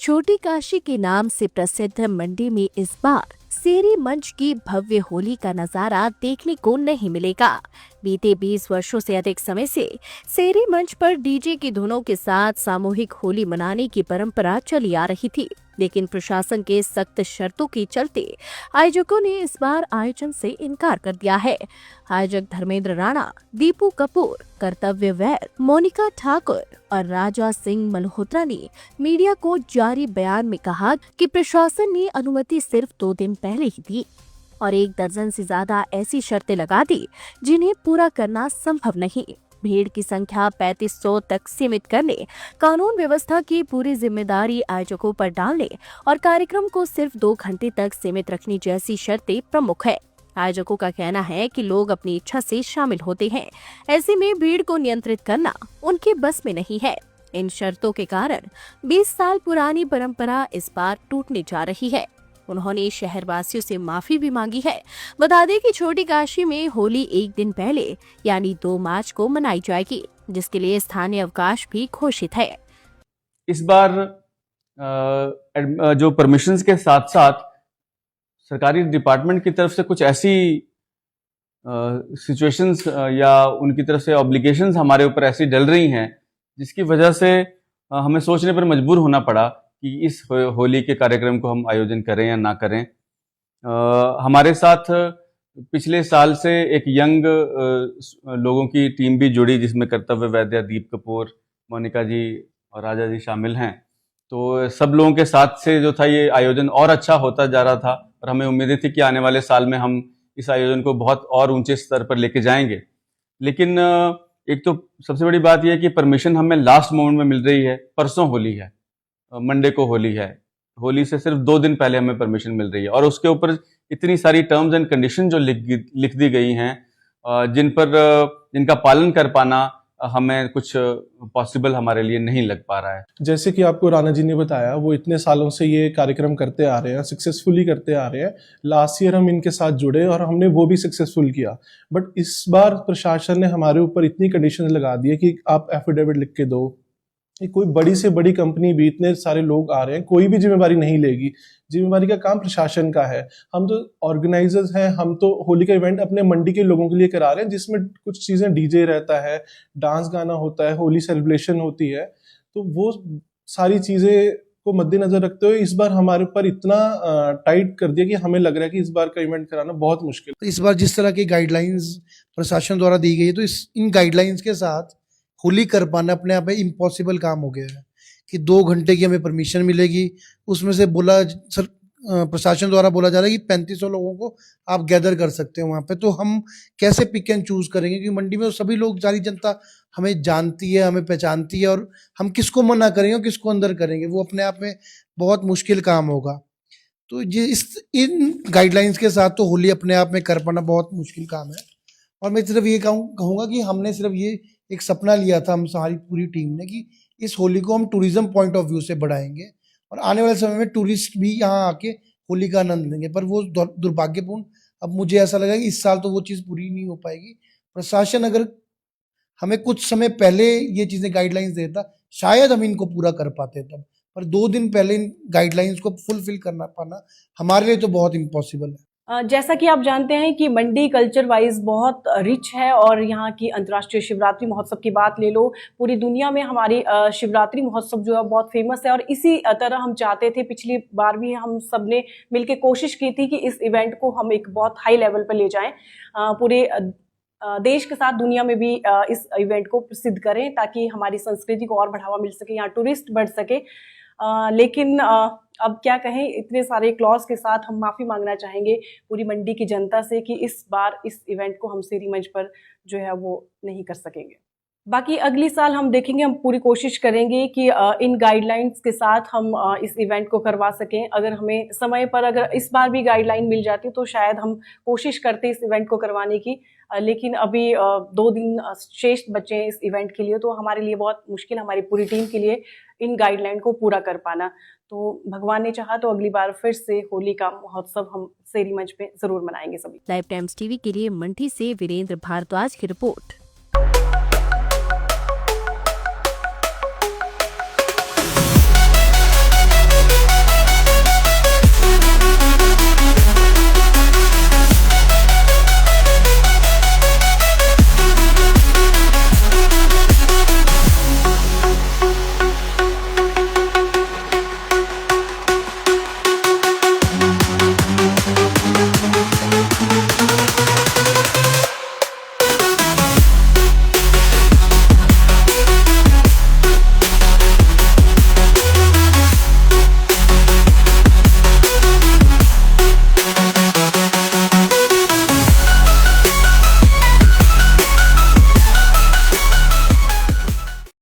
छोटी काशी के नाम से प्रसिद्ध मंडी में इस बार सेरी मंच की भव्य होली का नजारा देखने को नहीं मिलेगा। बीते 20 वर्षों से अधिक समय से सेरी मंच पर डीजे की धुनों के साथ सामूहिक होली मनाने की परंपरा चली आ रही थी, लेकिन प्रशासन के सख्त शर्तों के चलते आयोजकों ने इस बार आयोजन से इनकार कर दिया है। आयोजक धर्मेंद्र राणा, दीपू कपूर, कर्तव्य वैद, मोनिका ठाकुर और राजा सिंह मल्होत्रा ने मीडिया को जारी बयान में कहा कि प्रशासन ने अनुमति सिर्फ 2 दिन पहले ही दी और 1 दर्जन से ज्यादा ऐसी शर्तें लगा दी जिन्हें पूरा करना संभव नहीं। भीड़ की संख्या 3500 तक सीमित करने, कानून व्यवस्था की पूरी जिम्मेदारी आयोजकों पर डालने और कार्यक्रम को सिर्फ 2 घंटे तक सीमित रखने जैसी शर्तें प्रमुख है। आयोजकों का कहना है कि लोग अपनी इच्छा से शामिल होते हैं, ऐसे में भीड़ को नियंत्रित करना उनके बस में नहीं है। इन शर्तों के कारण 20 साल पुरानी परंपरा इस बार टूटने जा रही है। उन्होंने शहरवासियों से माफी भी मांगी है। बता दें कि छोटी काशी में होली 1 दिन पहले यानी 2 मार्च को मनाई जाएगी, जिसके लिए स्थानीय अवकाश भी घोषित है। इस बार जो परमिशंस के साथ साथ सरकारी डिपार्टमेंट की तरफ से कुछ ऐसी सिचुएशंस या उनकी तरफ से ऑब्लिगेशंस हमारे ऊपर ऐसी डल रही हैं, जिसकी वजह से हमें सोचने पर मजबूर होना पड़ा कि इस होली के कार्यक्रम को हम आयोजन करें या ना करें। हमारे साथ पिछले साल से एक यंग लोगों की टीम भी जुड़ी, जिसमें कर्तव्य वैद्य, दीप कपूर, मोनिका जी और राजा जी शामिल हैं। तो सब लोगों के साथ से जो था ये आयोजन और अच्छा होता जा रहा था और हमें उम्मीदें थी कि आने वाले साल में हम इस आयोजन को बहुत और ऊंचे स्तर पर लेके जाएंगे। लेकिन एक तो सबसे बड़ी बात यह है कि परमिशन हमें लास्ट मोमेंट में मिल रही है। परसों होली है, मंडे को होली है। होली से सिर्फ 2 दिन पहले हमें परमिशन मिल रही है और उसके ऊपर इतनी सारी टर्म्स एंड कंडीशन जो लिख दी गई हैं, जिनका पालन कर पाना हमें कुछ पॉसिबल हमारे लिए नहीं लग पा रहा है। जैसे कि आपको राणा जी ने बताया, वो इतने सालों से ये कार्यक्रम करते आ रहे हैं, सक्सेसफुली करते आ रहे हैं। लास्ट ईयर हम इनके साथ जुड़े और हमने वो भी सक्सेसफुल किया। बट इस बार प्रशासन ने हमारे ऊपर इतनी कंडीशन लगा दी है कि आप एफिडेविट लिख के दो। कोई बड़ी से बड़ी कंपनी भी, इतने सारे लोग आ रहे हैं, कोई भी जिम्मेवारी नहीं लेगी। जिम्मेवारी का काम प्रशासन का है। हम तो ऑर्गेनाइजर्स हैं, हम तो होली का इवेंट अपने मंडी के लोगों के लिए करा रहे हैं, जिसमें कुछ चीजें डीजे रहता है, डांस गाना होता है, होली सेलिब्रेशन होती है। तो वो सारी चीजें को मद्देनजर रखते हुए इस बार हमारे ऊपर इतना टाइट कर दिया कि हमें लग रहा है कि इस बार का इवेंट कराना बहुत मुश्किल। तो इस बार जिस तरह की गाइडलाइंस प्रशासन द्वारा दी गई है, तो इन गाइडलाइंस के साथ होली कर पाना अपने आप में इम्पॉसिबल काम हो गया है कि 2 घंटे की हमें परमिशन मिलेगी। उसमें से प्रशासन द्वारा बोला जा रहा है कि 3500 लोगों को आप गैदर कर सकते हैं वहां पे। तो हम कैसे पिक एंड चूज करेंगे? क्योंकि मंडी में सभी लोग, सारी जनता हमें जानती है, हमें पहचानती है, और हम किसको मना करेंगे और किसको अंदर करेंगे, वो अपने आप में बहुत मुश्किल काम होगा। तो ये इन गाइडलाइंस के साथ तो होली अपने आप में कर पाना बहुत मुश्किल काम है। और मैं सिर्फ ये कहूँगा कि हमने सिर्फ ये एक सपना लिया था, हम सारी पूरी टीम ने, कि इस होली को हम टूरिज्म पॉइंट ऑफ व्यू से बढ़ाएंगे और आने वाले समय में टूरिस्ट भी यहाँ आके होली का आनंद लेंगे। पर वो दुर्भाग्यपूर्ण, अब मुझे ऐसा लगा कि इस साल तो वो चीज़ पूरी नहीं हो पाएगी। प्रशासन अगर हमें कुछ समय पहले ये चीज़ें गाइडलाइंस देता, शायद हम इनको पूरा कर पाते तब। पर 2 दिन पहले इन गाइडलाइंस को फुलफिल करना पाना हमारे लिए तो बहुत इम्पॉसिबल है। जैसा कि आप जानते हैं कि मंडी कल्चर वाइज बहुत रिच है और यहाँ की अंतर्राष्ट्रीय शिवरात्रि महोत्सव की बात ले लो, पूरी दुनिया में हमारी शिवरात्रि महोत्सव जो है बहुत फेमस है। और इसी तरह हम चाहते थे, पिछली बार भी हम सब ने मिलकर कोशिश की थी कि इस इवेंट को हम एक बहुत हाई लेवल पर ले जाएं, पूरे देश के साथ दुनिया में भी इस इवेंट को प्रसिद्ध करें, ताकि हमारी संस्कृति को और बढ़ावा मिल सके, यहाँ टूरिस्ट बढ़ सके। लेकिन अब क्या कहें, इतने सारे क्लॉज के साथ हम माफ़ी मांगना चाहेंगे पूरी मंडी की जनता से कि इस बार इस इवेंट को हम सेरी मंच पर जो है वो नहीं कर सकेंगे। बाकी अगली साल हम देखेंगे, हम पूरी कोशिश करेंगे कि इन गाइडलाइंस के साथ हम इस इवेंट को करवा सकें। अगर हमें समय पर अगर इस बार भी गाइडलाइन मिल जाती तो शायद हम कोशिश करते इस इवेंट को करवाने की। लेकिन अभी 2 दिन शेष बचे हैं इस इवेंट के लिए, तो हमारे लिए बहुत मुश्किल, हमारी पूरी टीम के लिए इन गाइडलाइन को पूरा कर पाना। तो भगवान ने चाहा तो अगली बार फिर से होली का महोत्सव हम सेरी मंच पे जरूर मनाएंगे सभी। लाइव टाइम्स टीवी के लिए मंडी से वीरेंद्र भारद्वाज की रिपोर्ट।